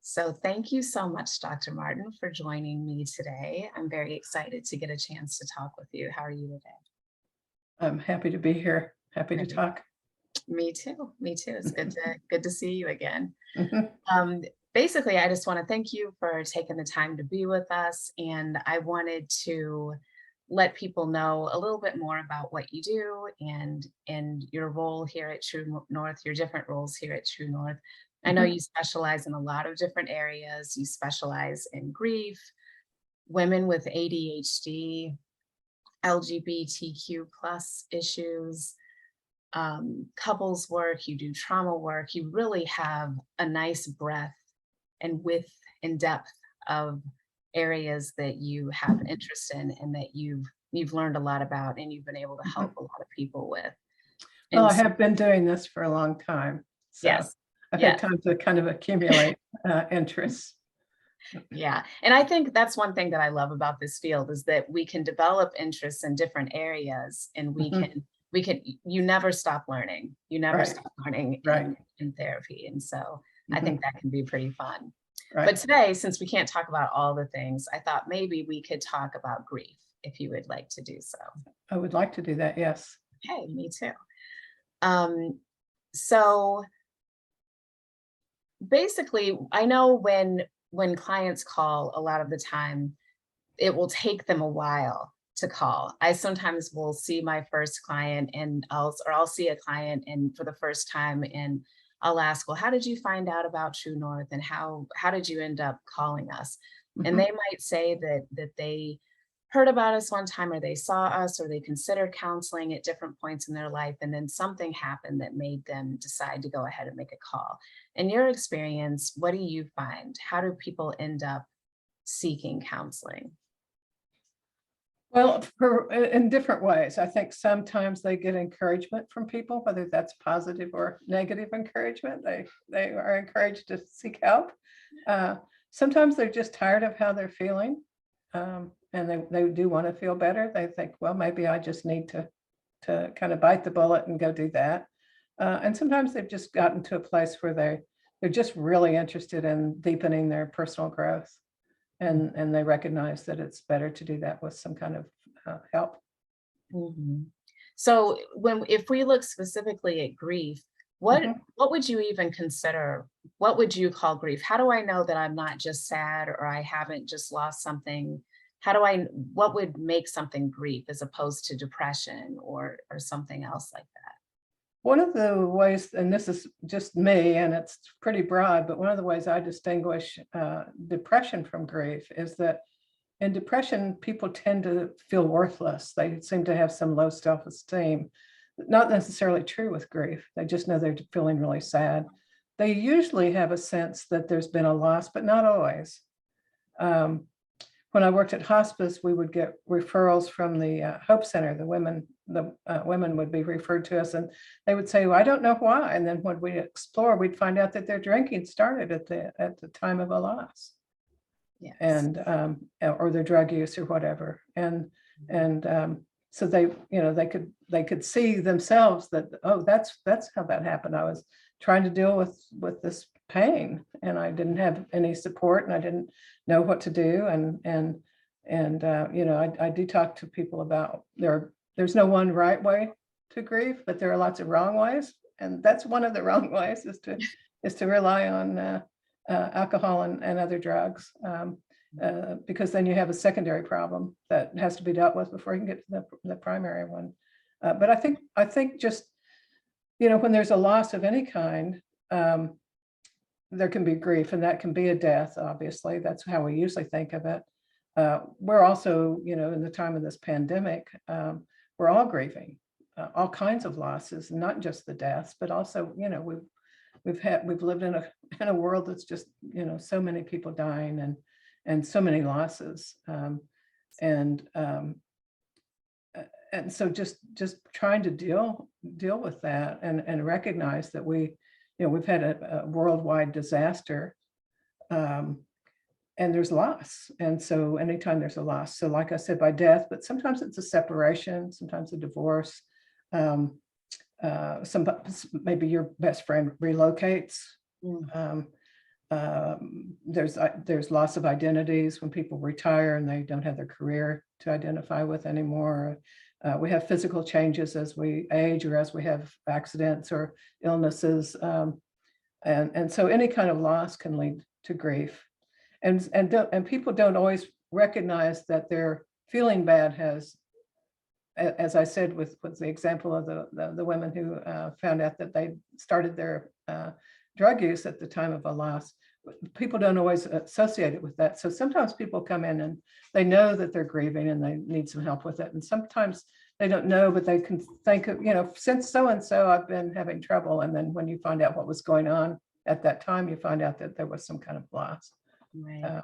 So thank you so much, Dr. Martin, for joining me today. I'm very excited to get a chance to talk with you. How are you today? I'm happy to be here. Happy to Great. talk. Me too. Me too. It's good to see you again. Mhm. Um, Basically, I just want to thank you for taking the time to be with us, and I wanted to let people know a little bit more about what you do and your role here at North, your different roles here at True North. I know Mhm. you specialize in a lot of different areas. You specialize in grief, women with ADHD, LGBTQ plus issues, couples work, you do trauma work. You really have a nice breadth and width and depth of areas that you have interest in and that you've learned a lot about and you've been able to help Mhm. a lot of people with. Well, And I so, have been doing this for a long time, so yes, I've had yes, time to kind of accumulate interests. yeah. And I think that's one thing that I love about this field is that we can develop interests in different areas and Mhm. you never stop learning. You never Right, stop learning right. in therapy. And so I think Mhm. that can be pretty fun. But Right. today, since we can't talk about all the things, I thought maybe we could talk about grief if you would like to do so. I would like to do that, yes. Hey, me too. Um, so basically, I know when clients call, a lot of the time it will take them a while to call. I sometimes will see my first client and I'll see a client and for the first time and I'll ask, well, how did you find out about True North and how did you end up calling us? And Mhm. they might say that they heard about us one time or they saw us or they considered counseling at different points in their life and then something happened that made them decide to go ahead and make a call. In your experience, what do you find? How do people end up seeking counseling? Well, in different ways. I think sometimes they get encouragement from people, whether that's positive or negative encouragement. They are encouraged to seek help. Uh, Sometimes they're just tired of how they're feeling, and they do want to feel better. They think, well, maybe I just need to kind of bite the bullet and go do that. And sometimes they've just gotten to a place where they're just really interested in deepening their personal growth and they recognize that it's better to do that with some kind of help. Mhm. So if we look specifically at grief, Mhm. what would you even consider? What would you call grief? How do I know that I'm not just sad or I haven't just lost something? What would make something grief as opposed to depression or something else like that? One of the ways, and this is just me, and it's pretty broad, but one of the ways I distinguish depression from grief is that in depression, people tend to feel worthless. They seem to have some low self-esteem. Not necessarily true with grief. They just know they're feeling really sad. They usually have a sense that there's been a loss, but not always. Um, when I worked at hospice, we would get referrals from the Hope Center. The women would be referred to us, and they would say, well, "I don't know why." And then when we explore, we'd find out that their drinking started at the time of a loss, Yes. and or their drug use or whatever. And so they could see themselves that, oh, that's how that happened. I was trying to deal with this pain and I didn't have any support and I didn't know what to do. And I do talk to people about there's no one right way to grieve, but there are lots of wrong ways, and that's one of the wrong ways is to rely on alcohol and other drugs, because then you have a secondary problem that has to be dealt with before you can get to the primary one. But I think just when there's a loss of any kind, um, there can be grief, and that can be a death. Obviously, that's how we usually think of it. We're also, in the time of this pandemic, we're all grieving all kinds of losses, not just the deaths, but also, we've lived in a world that's just so many people dying and so many losses, and and so just trying to deal with that and recognize that we've had a worldwide disaster, um, and there's loss, and so anytime there's a loss, so like I said, by death, but sometimes it's a separation, sometimes a divorce. um, some maybe your best friend relocates, Mm. um, There's loss of identities when people retire and they don't have their career to identify with anymore. We have physical changes as we age or as we have accidents or illnesses. And so any kind of loss can lead to grief. And people don't always recognize that their feeling bad has, as I said, with the example of the women who found out that they started their drug use at the time of a loss. People don't always associate it with that. So sometimes people come in and they know that they're grieving and they need some help with it. And sometimes they don't know, but they can think of, since so-and-so, I've been having trouble. And then when you find out what was going on at that time, you find out that there was some kind of loss. Right.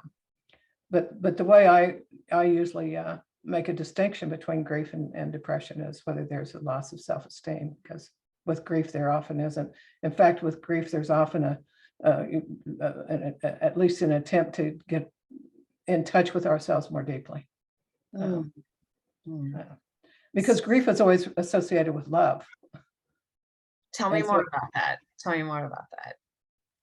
But the way I usually make a distinction between grief and depression is whether there's a loss of self-esteem, because with grief, there often isn't. In fact, with grief, there's often at least an attempt to get in touch with ourselves more deeply. Because grief is always associated with love. Tell me more about that. Tell me more about that.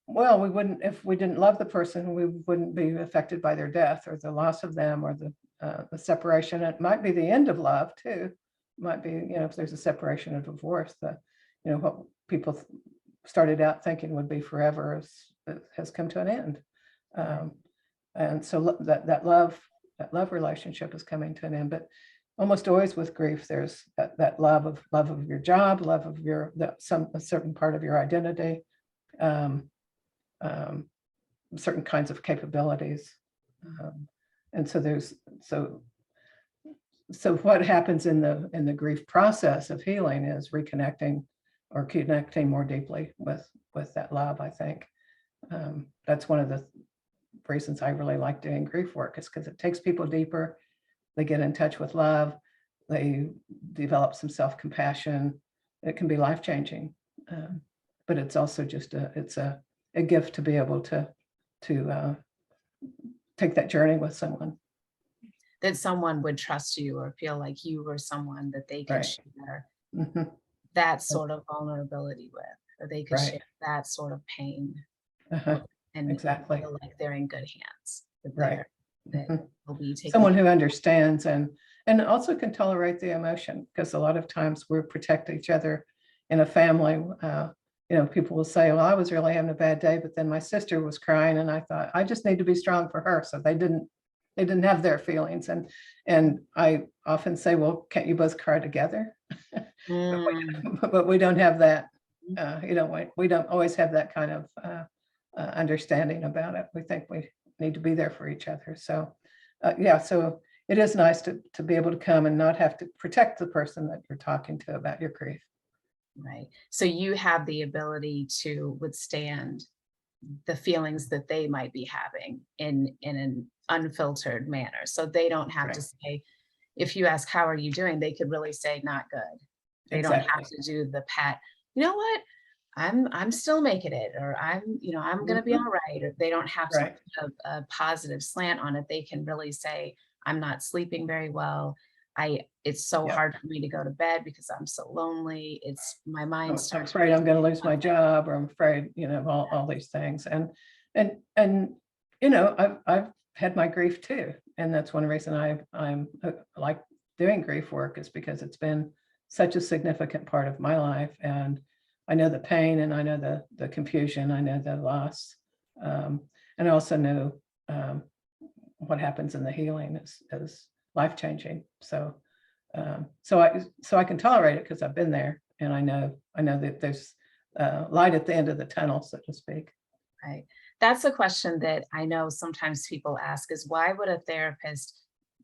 Well, if we didn't love the person, we wouldn't be affected by their death or the loss of them or the separation. It might be the end of love too. It might be, if there's a separation or divorce, what people started out thinking would be forever has come to an end. And so that love relationship is coming to an end. But almost always with grief, there's that love of your job, love of a certain part of your identity, certain kinds of capabilities. And so what happens in the grief process of healing is reconnecting or connecting more deeply with that love, I think. That's one of the reasons I really like doing grief work, is because it takes people deeper. They get in touch with love. They develop some self-compassion. It can be life-changing, but it's also just a gift to be able to take that journey with someone. That someone would trust you or feel like you were someone that they could share that sort of vulnerability with, or they could share that sort of pain. And exactly. feel like they're in good hands. Right. That will be taken. Someone who understands and also can tolerate the emotion, because a lot of times we protect each other in a family. People will say, well, I was really having a bad day, but then my sister was crying and I thought, I just need to be strong for her. So they didn't have their feelings. And I often say, well, can't you both cry together? But we don't have that, we don't always have that kind of understanding about it. We think we need to be there for each other. So so it is nice to be able to come and not have to protect the person that you're talking to about your grief. Right. So you have the ability to withstand the feelings that they might be having in an unfiltered manner. So they don't have to say, if you ask, how are you doing? They could really say, not good. They don't have to do the pat, you know what? I'm still making it, or I'm going to be all right. Or they don't have to put a positive slant on it. They can really say, I'm not sleeping very well. It's so hard for me to go to bed because I'm so lonely. It's my mind starts. I'm afraid I'm going to lose my job, or I'm afraid, all these things. And I've had my grief too. And that's one reason I'm like doing grief work, is because it's been such a significant part of my life. And I know the pain, and I know the confusion, I know the loss. And I also know what happens in the healing is life-changing. So I can tolerate it because I've been there, and I know that there's light at the end of the tunnel, so to speak. Right. That's a question that I know sometimes people ask, is why would a therapist,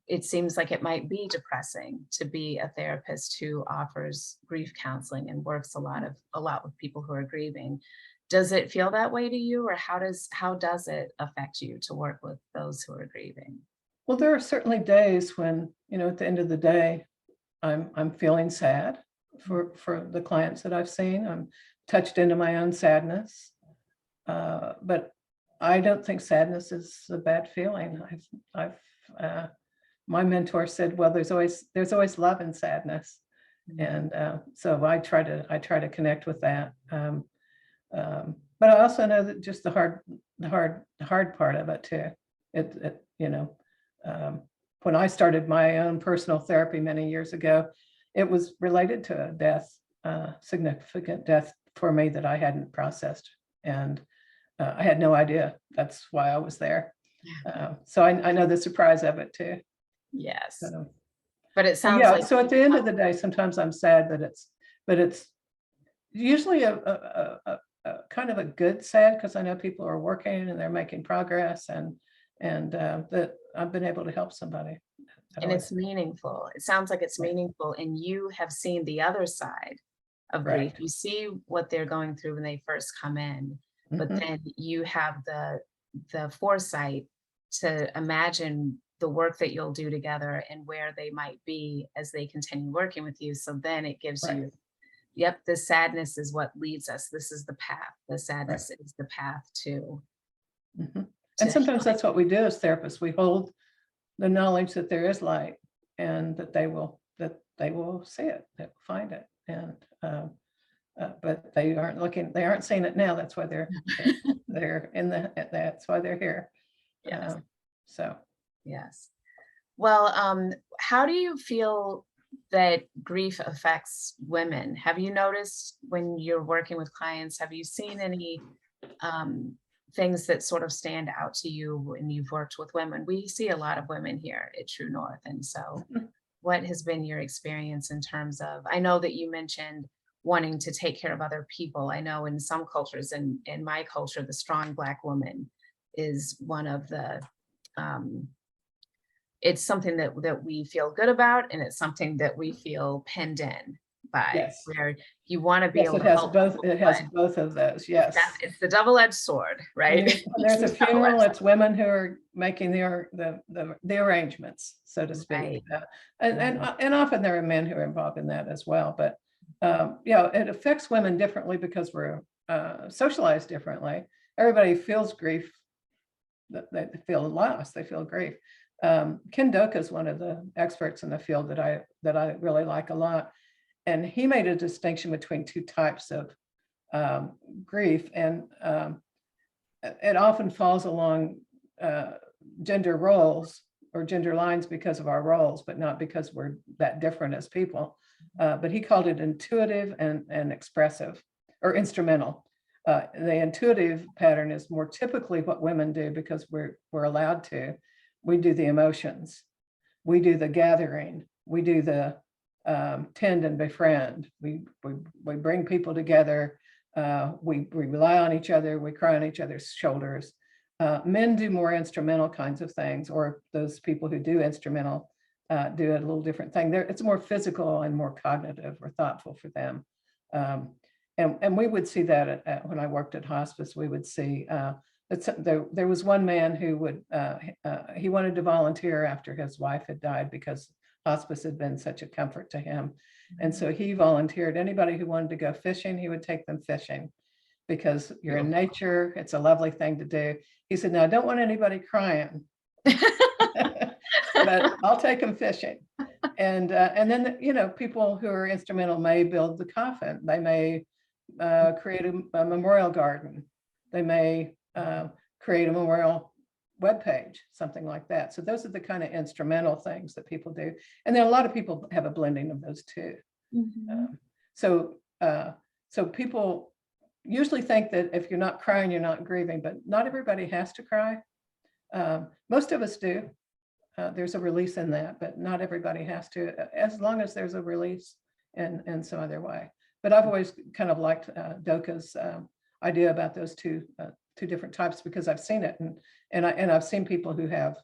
it seems like it might be depressing to be a therapist who offers grief counseling and works a lot with people who are grieving. Does it feel that way to you, or how does it affect you to work with those who are grieving? Well, there are certainly days when, at the end of the day, I'm feeling sad for the clients that I've seen. I'm touched into my own sadness, but I don't think sadness is a bad feeling. My mentor said, well, there's always love in sadness, and so I try to connect with that. but I also know that just the hard part of it too. You know, when I started my own personal therapy many years ago, it was related to a death, significant death for me that I hadn't processed, and I had no idea. That's why I was there. So I know the surprise of it too. Yes. So, But it so sounds yeah. like, So at the end of the day, sometimes I'm sad that it's usually a kind of a good sad, because I know people are working and they're making progress, and that I've been able to help somebody. That and always, it's meaningful. It sounds like it's right, meaningful, and you have seen the other side of grief. right. You see what they're going through when they first come in, but Mhm. then you have the foresight to imagine the work that you'll do together and where they might be as they continue working with you. So then it gives Right, you, yep, the sadness is what leads us. This is the path. The right. sadness is the path Mhm. And to sometimes healing. that's what we do as therapists. We hold the knowledge that there is light, and that they will see it, they will find it, and but they aren't seeing it now. That's why they're in that's why they're here. Yes, Um, so yes. Well, how do you feel that grief affects women? Have you noticed when you're working with clients, have you seen any um, things that sort of stand out to you when you've worked with women? We see a lot of women here at True North. And so, what has been your experience in terms of, I know that you mentioned wanting to take care of other people. I know in some cultures, and in my culture, the strong Black woman is one of the, um, it's something that we feel good about, and it's something that we feel pinned in by, yes, where you want to be yes, able to help people, it but has both of those. that Yes. it's the double-edged sword, right? When It's there's the a funeral, double-edged, it's women who are making the arrangements, so to speak. right, right. And often there are men who are involved in that as well. But yeah, it affects women differently because we're socialized differently. Everybody feels grief, they feel loss, they feel grief. Ken Doka is one of the experts in the field that I really like a lot. And he made a distinction between two types of grief, and it often falls along uh, gender roles or gender lines because of our roles, but not because we're that different as people. But he called it intuitive and expressive, or instrumental. The intuitive pattern is more typically what women do because we're allowed to. We do the emotions, we do the gathering, we do the tend and befriend. We bring people together. We rely on each other. We cry on each other's shoulders. Men do more instrumental kinds of things, or those people who do instrumental do a little different thing. It's more physical and more cognitive or thoughtful for them. And we would see that when I worked at hospice. We would see there was one man who he wanted to volunteer after his wife had died because hospice had been such a comfort to him. And so he volunteered. Anybody who wanted to go fishing, he would take them fishing because you're in Beautiful. nature. It's a lovely thing to do. He said, "Now, I don't want anybody crying, but I'll take them fishing." And then, people who are instrumental may build the coffin. They may create a memorial garden. They may create a memorial webpage, something like that. So those are the kind of instrumental things that people do. And then a lot of people have a blending of those too. Mhm. Um, so so people usually think that if you're not crying, you're not grieving, but not everybody has to cry. Most of us do. There's a release in that, but not everybody has to, as long as there's a release in some other way. But I've always kind of liked Doka's idea about those two different types because I've seen it, and I've seen people who have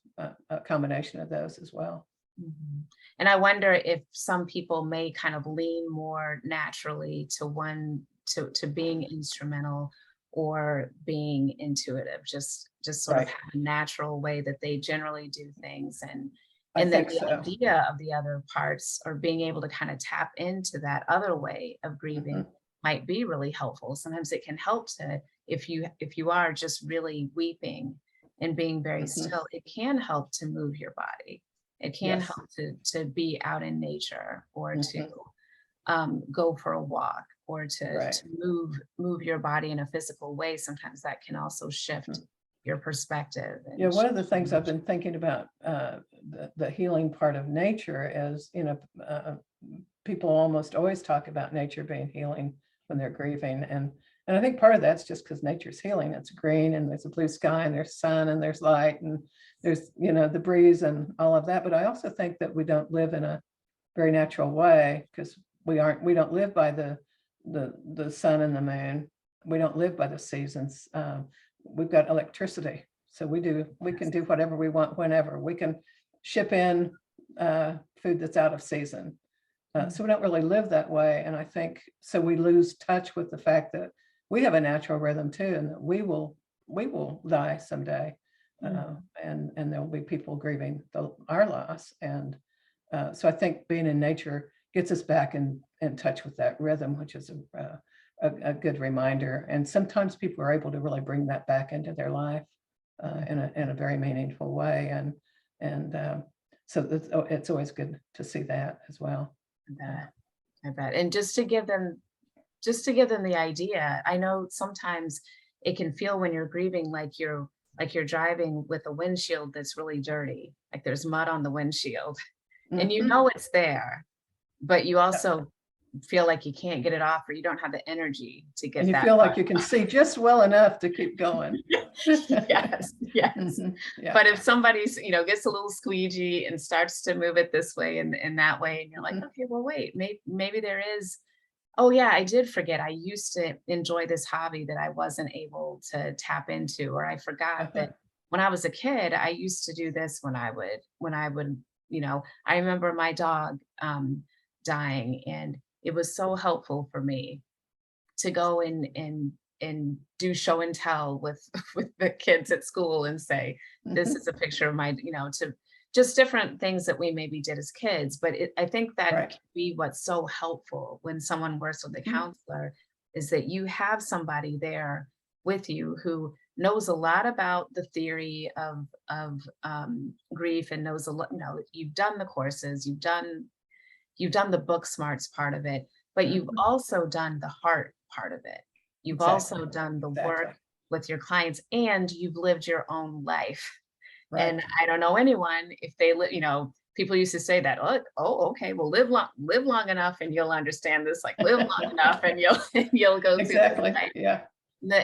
a combination of those as well. Mhm. And I wonder if some people may kind of lean more naturally to to being instrumental or being intuitive, just sort of Right. have a natural way that they generally do things. I And then think the so. idea of the other parts, or being able to kind of tap into that other way of grieving, Mhm. might be really helpful. Sometimes it can help to, if you are just really weeping and being very Mhm. still, it can help to move your body. It can Yes. help to be out in nature, or to Mhm. go for a walk, or Right. to move your body in a physical way, sometimes that can also shift your perspective Yeah, and one shift of the your things I've been thinking about, the healing part of nature is, people almost always talk about nature being healing when they're grieving. And I think part of that's just because nature's healing. It's green and there's a blue sky and there's sun and there's light and there's, the breeze and all of that. But I also think that we don't live in a very natural way because we don't live by the sun and the moon. We don't live by the seasons. We've got electricity. So we can do whatever we want whenever. We can ship in food that's out of season. So we don't really live that way. And I think so we lose touch with the fact that we have a natural rhythm too, and that we will die someday. And there will be people grieving our loss. And so I think being in nature gets us back in touch with that rhythm, which is a good reminder. And sometimes people are able to really bring that back into their life in a very meaningful way. And so it's always good to see that as well. I bet. And just to give them the idea, I know sometimes it can feel when you're grieving like you're driving with a windshield that's really dirty, like there's mud on the windshield, and you Mhm. know it's there, but you also feel like you can't get it off or you don't have the energy to And get you that feel mud. like you can see just well enough to keep going. Yes, yes. Yeah. But if somebody's, gets a little squeegee and starts to move it this way and that way, and you're like, Mhm. okay, well, wait, maybe there is, oh yeah, I did forget. I used to enjoy this hobby that I wasn't able to tap into, or I forgot Uh-huh. that when I was a kid, I used to do this I remember my dog dying, and it was so helpful for me to go and do show and tell with with the kids at school and say, this Mhm. is a picture of my, to just different things that we maybe did as kids. But I think that Right. can be what's so helpful when someone works with a Mhm. counselor, is that you have somebody there with you who knows a lot about the theory of grief, and knows a lot, you've done the courses, you've done the book smarts part of it, but you've Mhm. also done the heart part of it. You've Exactly. also done the Exactly. work with your clients, and you've lived your own life. And Right. I don't know anyone, if they live, people used to say that, okay, well, live long enough and you'll understand this, like live long enough and you'll and you'll go through this Exactly. life. Yeah.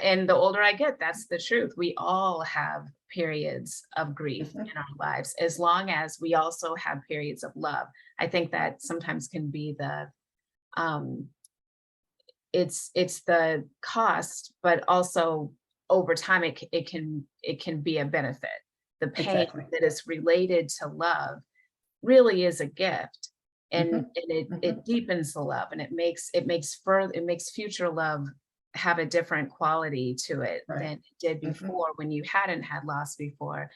And the older I get, that's the truth. We all have periods of grief Mhm. in our lives, as long as we also have periods of love. I think that sometimes can be um, it's the cost, but also over time it can be a benefit. The pain Exactly. that is related to love really is a gift, and Mhm. Mhm. it deepens the love, and it makes future love have a different quality to it Right. than it did Mhm. before, when you hadn't had loss before.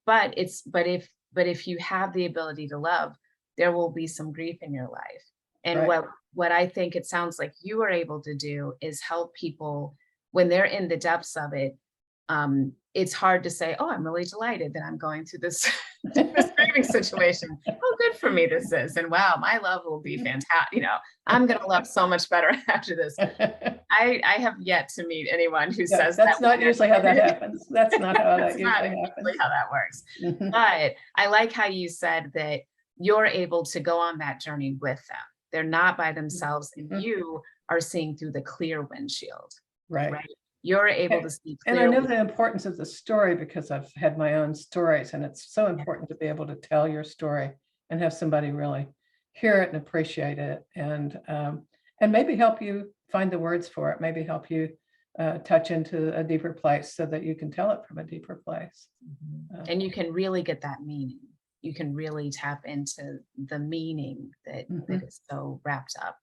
But if you have the ability to love, there will be some grief in your life. And Right. what I think it sounds like you are able to do is help people when they're in the depths of it. It's hard to say, "Oh, I'm really delighted that I'm going through this this grieving situation. Oh, good for me this is, and wow, my love will be fantastic. I'm gonna love so much better after this." I have yet to meet anyone who Yeah, says that that's when not usually how that they're happens. That's not how That's that not usually usually happens. how that works. Mhm. But I like how you said that you're able to go on that journey with them. They're not by themselves, and Mhm. you are seeing through the clear windshield, Right. right? You're able A- to see And I know clearly. the importance of the story because I've had my own stories, and it's so Yeah. important to be able to tell your story and have somebody really hear it and appreciate it, and maybe help you find the words for it, maybe help you touch into a deeper place so that you can tell it from a deeper place. Mhm. Uh, And you can really get that meaning. You can really tap into the meaning that mhm, is so wrapped up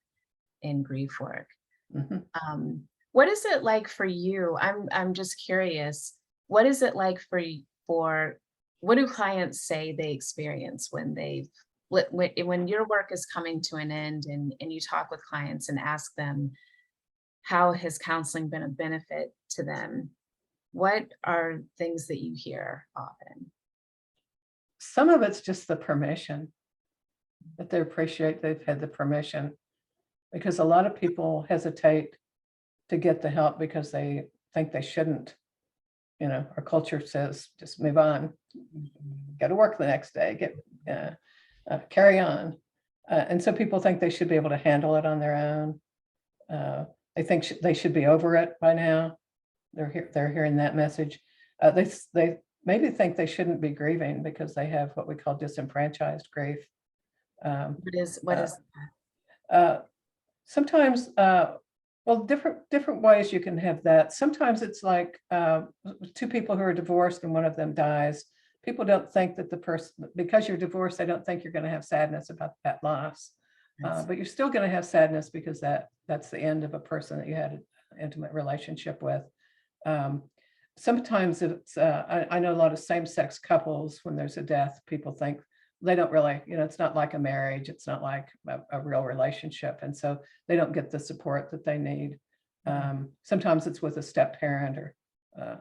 in grief work. mhm. What is it like for you? I'm just curious. What is it like for what do clients say they experience when when your work is coming to an end, and you talk with clients and ask them, how has counseling been a benefit to them? What are things that you hear often? Some of it's just the permission that they appreciate they've had the permission because a lot of people hesitate to get the help because they think they shouldn't. Our culture says, just move on, go to work the next day, carry on. And so people think they should be able to handle it on their own. They think they should be over it by now. They're hearing that message. They maybe think they shouldn't be grieving because they have what we call disenfranchised grief. What is Sometimes, well, different ways you can have that. Sometimes it's like two people who are divorced and one of them dies. People don't think that the person, because you're divorced, they don't think you're going to have sadness about that loss. But you're still going to have sadness because that's the end of a person that you had an intimate relationship with. Sometimes it's, I know a lot of same-sex couples, when there's a death, people think they don't really, it's not like a marriage, it's not like a real relationship. And so they don't get the support that they need. Sometimes it's with a step parent or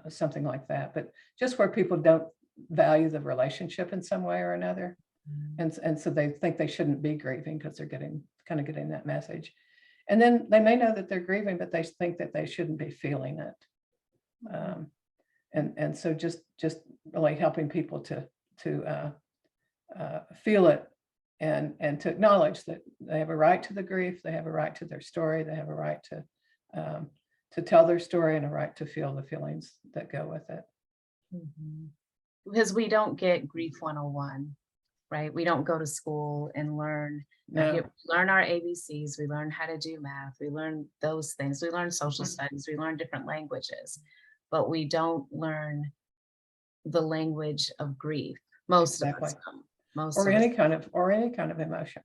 something like that, but just where people don't value the relationship in some way or another. And so they think they shouldn't be grieving because they're getting that message. And then they may know that they're grieving, but they think that they shouldn't be feeling it. And so just really helping people to feel it and to acknowledge that they have a right to the grief, they have a right to their story, they have a right to tell their story, and a right to feel the feelings that go with it. Because we don't get grief 101, right? We don't go to school and learn. We learn our ABCs, we learn how to do math, we learn those things, we learn social studies, we learn different languages, but we don't learn the language of grief. Most of us don't. Or any kind of emotion,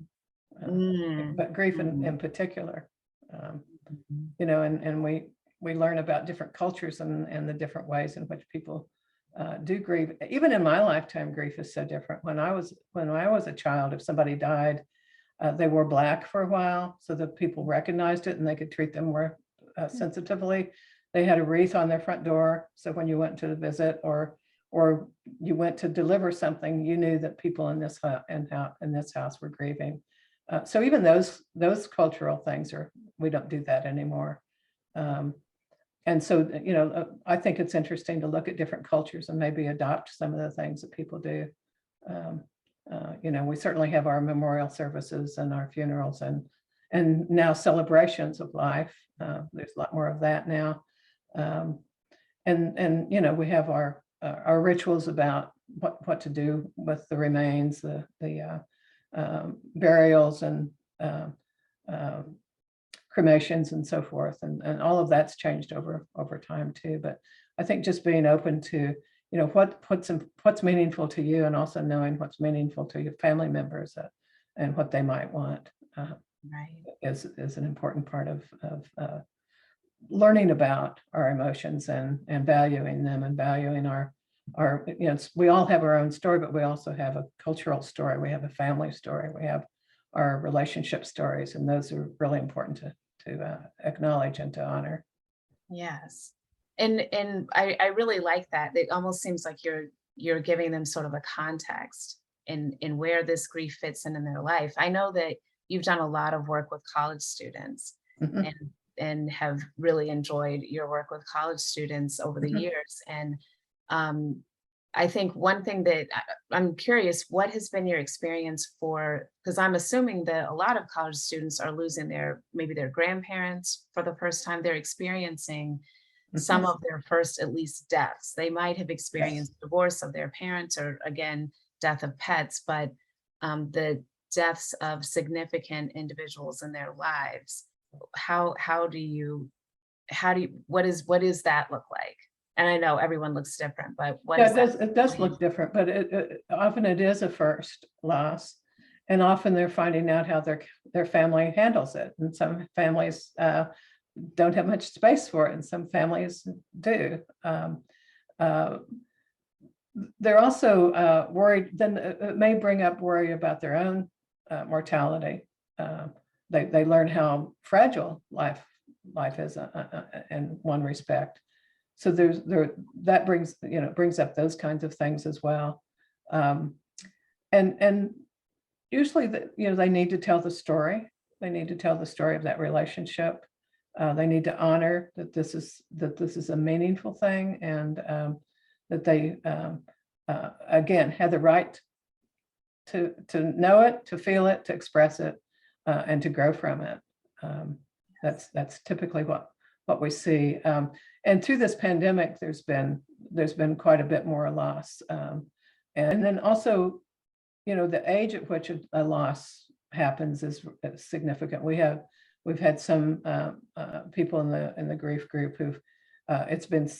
but grief in particular. And we learn about different cultures and the different ways in which people do grieve. Even in my lifetime, grief is so different. When I was a child, if somebody died, they wore black for a while so that people recognized it and they could treat them more sensitively. They had a wreath on their front door, so when you went to visit or you went to deliver something, you knew that people in this house were grieving. So even those cultural things we don't do that anymore. And so, I think it's interesting to look at different cultures and maybe adopt some of the things that people do. We certainly have our memorial services and our funerals and now celebrations of life. There's a lot more of that now. And we have our rituals about what to do with the remains, the burials and cremations and so forth, and all of that's changed over time too. But I think just being open to what's meaningful to you, and also knowing what's meaningful to your family members and what they might want is an important part of learning about our emotions and valuing them and valuing our we all have our own story, but we also have a cultural story, we have a family story, we have our relationship stories, and those are really important to acknowledge and to honor. Yes. And I really like that. It almost seems like you're giving them sort of a context in where this grief fits in their life. I know that you've done a lot of work with college students and have really enjoyed your work with college students over the years. And I think one thing that I'm curious, what has been your experience because I'm assuming that a lot of college students are losing maybe their grandparents for the first time. They're experiencing some of their first, at least, deaths. They might have experienced divorce of their parents or, again, death of pets, but the deaths of significant individuals in their lives. What does that look like? And I know everyone looks different, but it does look different, but often it is a first loss, and often they're finding out how their family handles it. And some families don't have much space for it, and some families do. They're also worried. Then it may bring up worry about their own mortality. They learn how fragile life is in one respect. So that brings up those kinds of things as well. And usually they need to tell the story. They need to tell the story of that relationship. They need to honor that this is a meaningful thing, and that they again have the right to know it, to feel it, to express it, and to grow from it. That's typically what we see. And through this pandemic, there's been quite a bit more loss. And then also, the age at which a loss happens is significant. We've had some people in the grief group who've it's been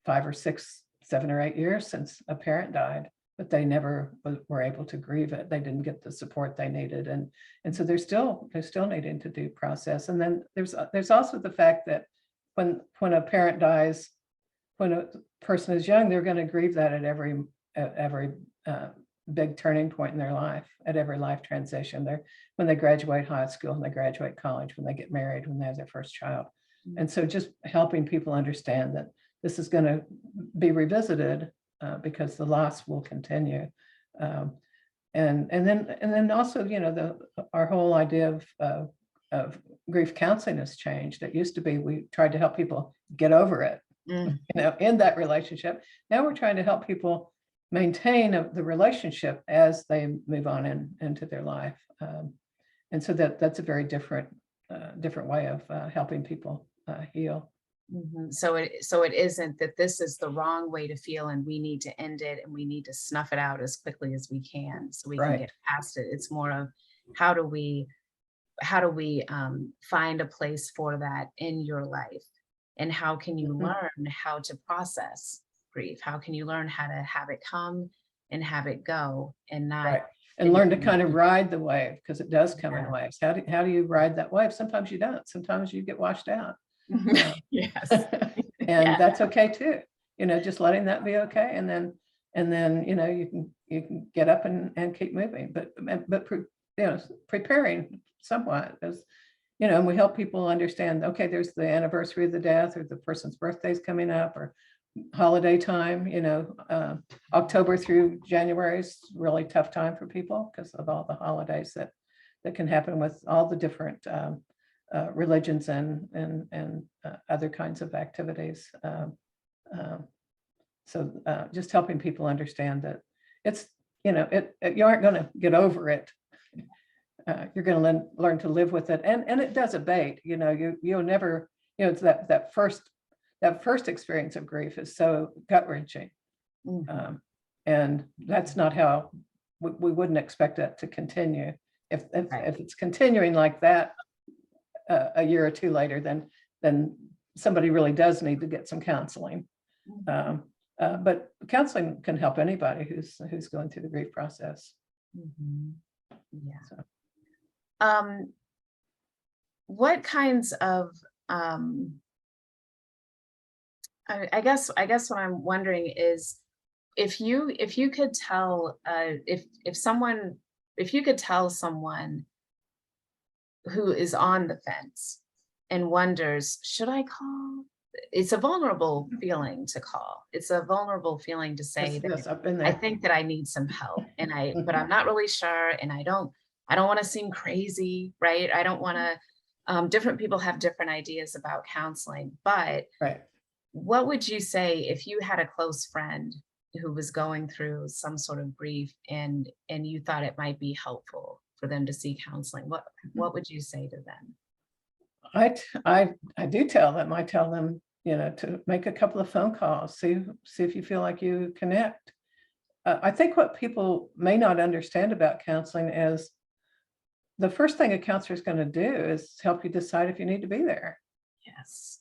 5 or 6, 7 or 8 years since a parent died, but they never were able to grieve it. They didn't get the support they needed, and so they're still needing to do process. And then there's also the fact that when a parent dies, when a person is young, they're going to grieve that at every big turning point in their life, at every life transition. When they graduate high school, when they graduate college, when they get married, when they have their first child. And so just helping people understand that this is going to be revisited because the loss will continue. And then also, our whole idea of grief counseling has changed. It used to be we tried to help people get over it, in that relationship. Now we're trying to help people maintain the relationship as they move on into their life. And so that's a very different way of helping people heal. So it isn't that this is the wrong way to feel and we need to end it and we need to snuff it out as quickly as we can so we can get past it. It's more of how do we find a place for that in your life, and how can you learn how to process grief? How can you learn how to have it come and have it go, and not and learn to kind of ride the wave, because it does come in waves. How do you ride that wave? Sometimes you don't. Sometimes you get washed out. Yes. And that's okay too. Just letting that be okay, and then you can get up and keep moving, but preparing somewhat, as and we help people understand, okay, there's the anniversary of the death, or the person's birthday's coming up, or holiday time. October through January is really tough time for people because of all the holidays that can happen with all the different religions and other kinds of activities. So just helping people understand that it's, you aren't going to get over it. You're going to learn to live with it, and it does abate. You'll never, it's that first experience of grief is so gut-wrenching, and that's not how we wouldn't expect it to continue. If it's continuing like that a year or two later, then somebody really does need to get some counseling. But counseling can help anybody who's going through the grief process. Yeah. So. What kinds of I guess what I'm wondering is if you could tell if you could tell someone who is on the fence and wonders, should I call? It's a vulnerable feeling to call. It's a vulnerable feeling to say Yes, that I've been there. I think that I need some help, but I'm not really sure, and I don't want to seem crazy, right? I don't want to. Different people have different ideas about counseling, but what would you say if you had a close friend who was going through some sort of grief and you thought it might be helpful for them to see counseling? What would you say to them? I do tell them. I tell them, to make a couple of phone calls, see if you feel like you connect. I think what people may not understand about counseling is the first thing a counselor is going to do is help you decide if you need to be there. Yes.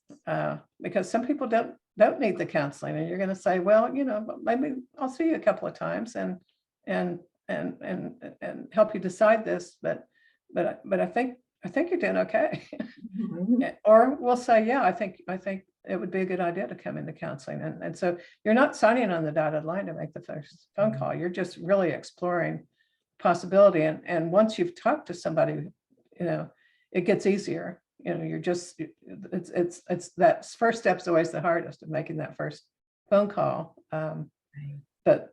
Because some people don't need the counseling, and you're going to say, well, maybe I'll see you a couple of times and help you decide this, but I think you're doing okay. Or we'll say, yeah, I think it would be a good idea to come into counseling. And so you're not signing on the dotted line to make the first phone call. You're just really exploring possibility. And once you've talked to somebody, it gets easier. You're just, it's that first step's always the hardest, of making that first phone call. But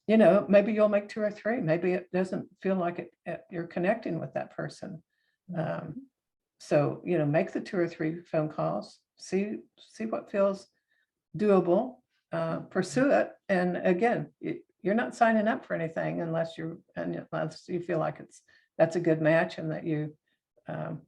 maybe you'll make 2 or 3. Maybe it doesn't feel like you're connecting with that person. Um, so, make the 2 or 3 phone calls, see what feels doable, pursue it. And again, you're not signing up for anything unless you feel like that's a good match and that um,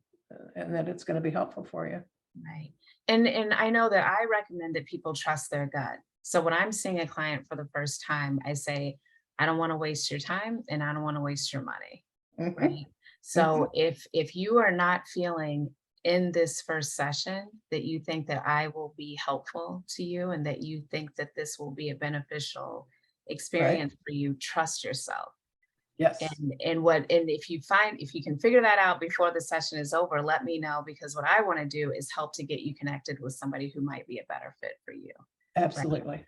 and that it's going to be helpful for you. Right. And I know that I recommend that people trust their gut. So when I'm seeing a client for the first time, I say, I don't want to waste your time and I don't want to waste your money. Mhm, Right. mhm, So if you are not feeling in this first session that you think that I will be helpful to you and that you think that this will be a beneficial right. experience for you, trust yourself. Yes, And if you can figure that out before the session is over, let me know, because what I want to do is help to get you connected with somebody who might be a better fit for you. Right. absolutely.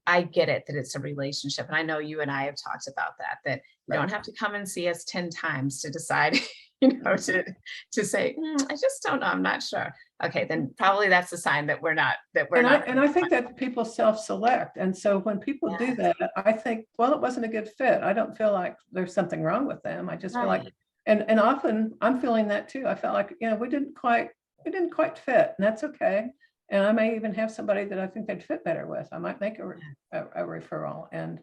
I get it that it's a relationship. And I know you and I have talked about that you Right. don't have to come and see us 10 times to decide, Mhm. to say, I just don't know. I'm not sure. Okay, then probably that's a sign that we're And I not. and I think that people self-select, and so when people do Yes, that, I think, well, it wasn't a good fit. I don't feel like there's something wrong with them. I just feel like, right, and often I'm feeling that too. I felt like, we didn't quite fit, and that's okay. And I may even have somebody that I think they'd fit better with. I might make a referral, and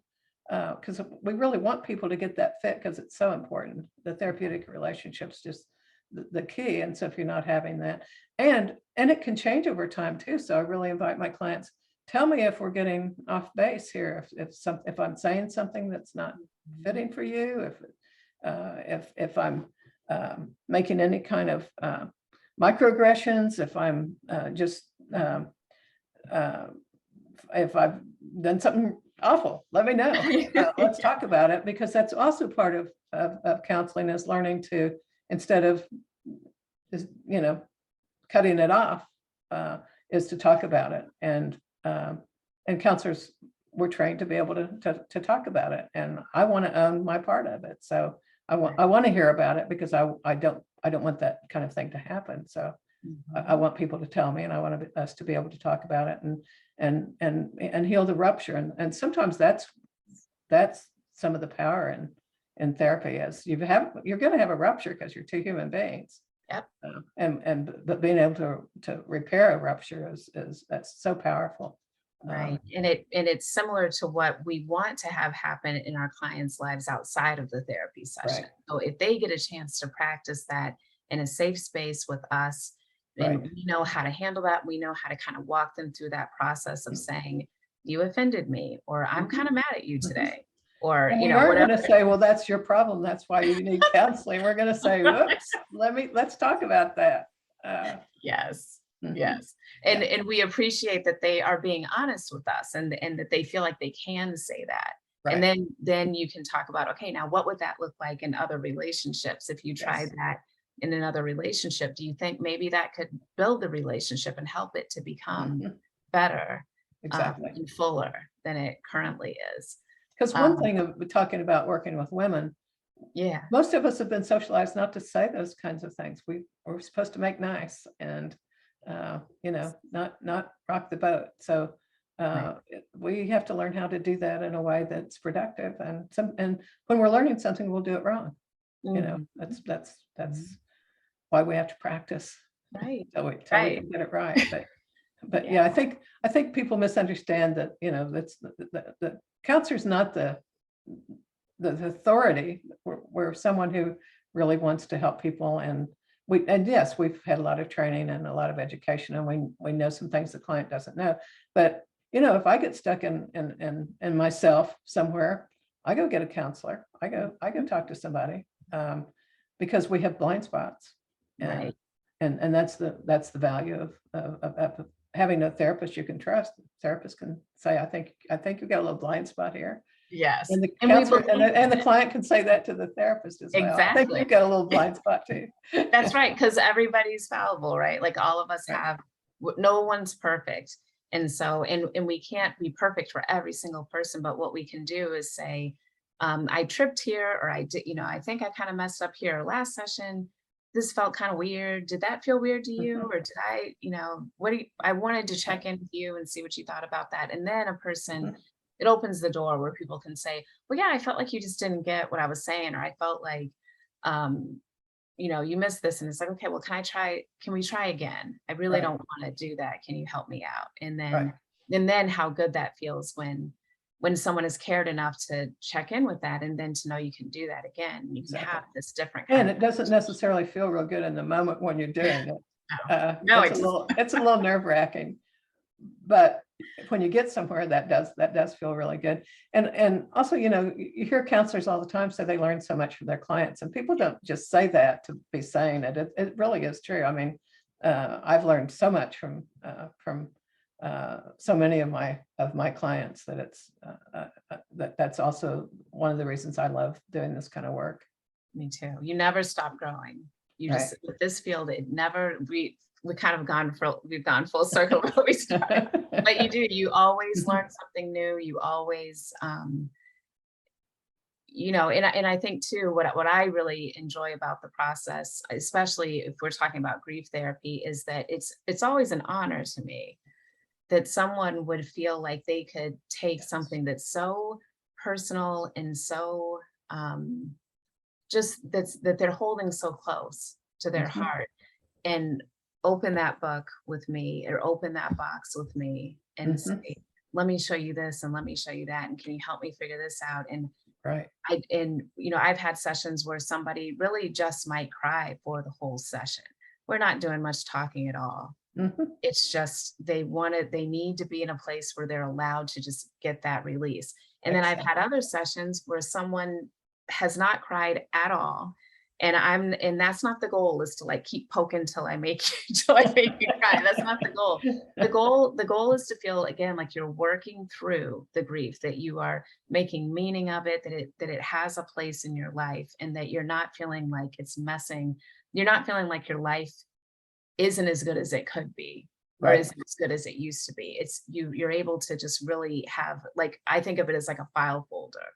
because we really want people to get that fit because it's so important. The therapeutic relationship's just the key. And so if you're not having that, and it can change over time too. So I really invite my clients, tell me if we're getting off base here, if I'm saying something that's not fitting for you, if I'm making any kind of microaggressions, if I'm just uh, if I've done something awful, let me know. Let's yeah, talk about it, because that's also part of counseling, is learning to, instead of just, cutting it off, uh, is to talk about it. And counselors were trained to be able to talk about it. And I want to own my part of it. So I want to hear about it, because I don't want that kind of thing to happen. So I Mhm. want people to tell me, and I want us to be able to talk about it and heal the rupture. And sometimes that's some of the power in therapy, is you're going to have a rupture because you're two human beings. Yep. But being able to repair a rupture is that's so powerful. Right. And it's similar to what we want to have happen in our clients' lives outside of the therapy session. Right, So if they get a chance to practice that in a safe space with us, then right. we know how to handle that. We know how to kind of walk them through that process of saying, you offended me, or I'm Mhm, kind of mad at you mhm. today, or, And we aren't whatever. going to say, well, that's your problem, that's why you need counseling. We're going to say, whoops, let's talk about that. Uh, Yes. mhm, Yes. And yeah, and we appreciate that they are being honest with us, and that they feel like they can say that. And right. then you can talk about, okay, now what would that look like in other relationships? If you tried Yes. that in another relationship, do you think maybe that could build the relationship and help it to become Mhm, better, exactly. and fuller than it currently is? Because one Um, thing of talking about working with women, yeah. most of us have been socialized not to say those kinds of things. We're supposed to make nice and, not rock the boat. So Right. we have to learn how to do that in a way that's productive. And when we're learning something, we'll do it wrong. Mhm. That's why we have to practice Right. till we Right. can get it right. But Yeah. yeah, I think people misunderstand that, that's the counselor's not the authority. We're someone who really wants to help people. And yes, we've had a lot of training and a lot of education, and we know some things the client doesn't know. But if I get stuck in myself somewhere, I go get a counselor. I go Mhm. talk to somebody, because we have blind spots. and Right. and that's the value of having a therapist you can trust. Therapist can say, I think you've got a little blind spot here. Yes. And the And we counselor believe and the that. client can say that to the therapist as well. I think Exactly. you've got a little blind spot too. That's right, because everybody's fallible, right? Like, all of us Right. no one's perfect. And so, and we can't be perfect for every single person, but what we can do is say, I tripped here, or I did, I think I kind of messed up here last session. This felt kind of weird. Did that feel weird to you? Mhm, Or did what do you, I wanted to right. check in with you and see what you thought about that. And then Mhm, it opens the door where people can say, well, yeah, I felt like you just didn't get what I was saying, or I felt like, um, you missed this. And it's like, okay, well, can we try again? I really Right, don't want to do that. Can you help me out? right. And then how good that feels when someone has cared enough to check in with that, and then to know you can do that again. You can Exactly. have this different kind And of it doesn't relationship. necessarily feel real good in the moment when you're doing it. No, it does. It's a little nerve-wracking, but when you get somewhere, that does feel really good. And also, you hear counselors all the time say they learn so much from their clients, and people don't just say that to be saying it. It really is true. I mean, I've learned so much from so many of my clients that that's also one of the reasons I love doing this kind of work. Me too. You never stop growing. You Right. just, with this field, it never, we kind of we've gone full circle where we started. But you always learn something new. You always, and I think too, what I really enjoy about the process, especially if we're talking about grief therapy, is that it's always an honor to me that someone would feel like they could take Yes. something that's so personal and so, just that they're holding so close to their Mhm. heart, and open that book with me, or open that box with me, and Mhm. say, let me show you this, and let me show you that, and can you help me figure this out? Right. I've had sessions where somebody really just might cry for the whole session. We're not doing much talking at all. Mhm. It's just they need to be in a place where they're allowed to just get that release. And then I've had Exactly. other sessions where someone has not cried at all. And that's not the goal, is to like keep poking till I make you till I make you cry. That's not the goal. The goal is to feel again like you're working through the grief, that you are making meaning of it, that it has a place in your life, and that you're not feeling like your life isn't as good as it could be, or Right. isn't as good as it used to be. You're able to just really have, like, I think of it as like a file folder,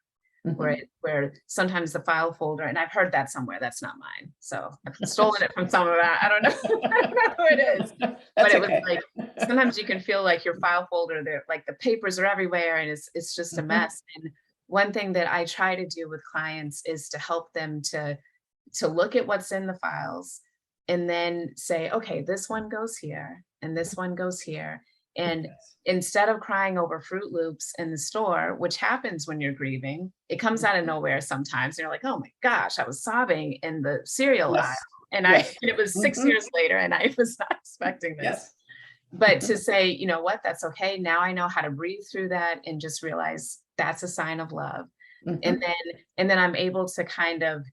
Mhm. where sometimes the file folder, and I've heard that somewhere, that's not mine. So I've stolen it from somewhere. I don't know. I don't know who it is. But That's it was okay. like sometimes you can feel like your file folder there, like the papers are everywhere, and it's just a Mhm. mess. And one thing that I try to do with clients is to help them to look at what's in the files, and then say, okay, this one goes here and this one goes here. And Yes. instead of crying over Fruit Loops in the store, which happens when you're grieving, it comes out of Mhm. nowhere sometimes. And you're like, oh my gosh, I was sobbing in the cereal aisle. Yes. And Yes. it was six Mhm. years later, and I was not expecting this. Yes. But to say, you know what, that's okay. Now I know how to breathe through that and just realize that's a sign of love. And Mhm. then I'm able to kind of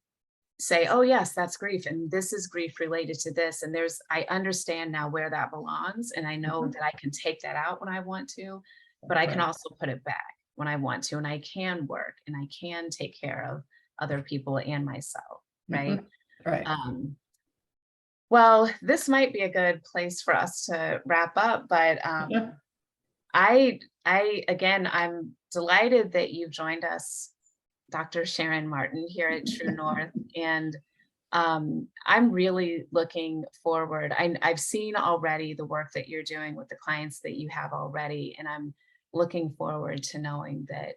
say, oh yes, that's grief, and this is grief related to this, and I understand now where that belongs, and I know Mhm. that I can take that out when I want to, but I can Right. also put it back when I want to, and I can work, and I can take care of other people and myself, right? Mhm. Right. um well, this might be a good place for us to wrap up, but Uh-huh. I'm delighted that you've joined us, Dr. Sharon Martin, here at True North. And I'm really looking forward. I've seen already the work that you're doing with the clients that you have already, and I'm looking forward to knowing that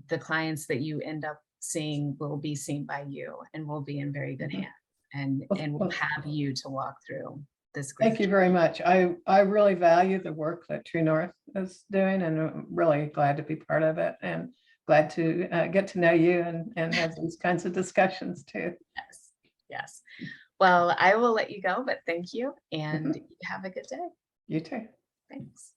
the clients that you end up seeing will be seen by you and will be in very good Mhm. hands, and Well, and will well, have you to walk through this grief thank you very much. I really value the work that True North is doing, and I'm really glad to be part of it, and glad to get to know you and have these kinds of discussions too. Yes, yes. Well, I will let you go, but thank you, and Mhm. you have a good day. You too. Thanks.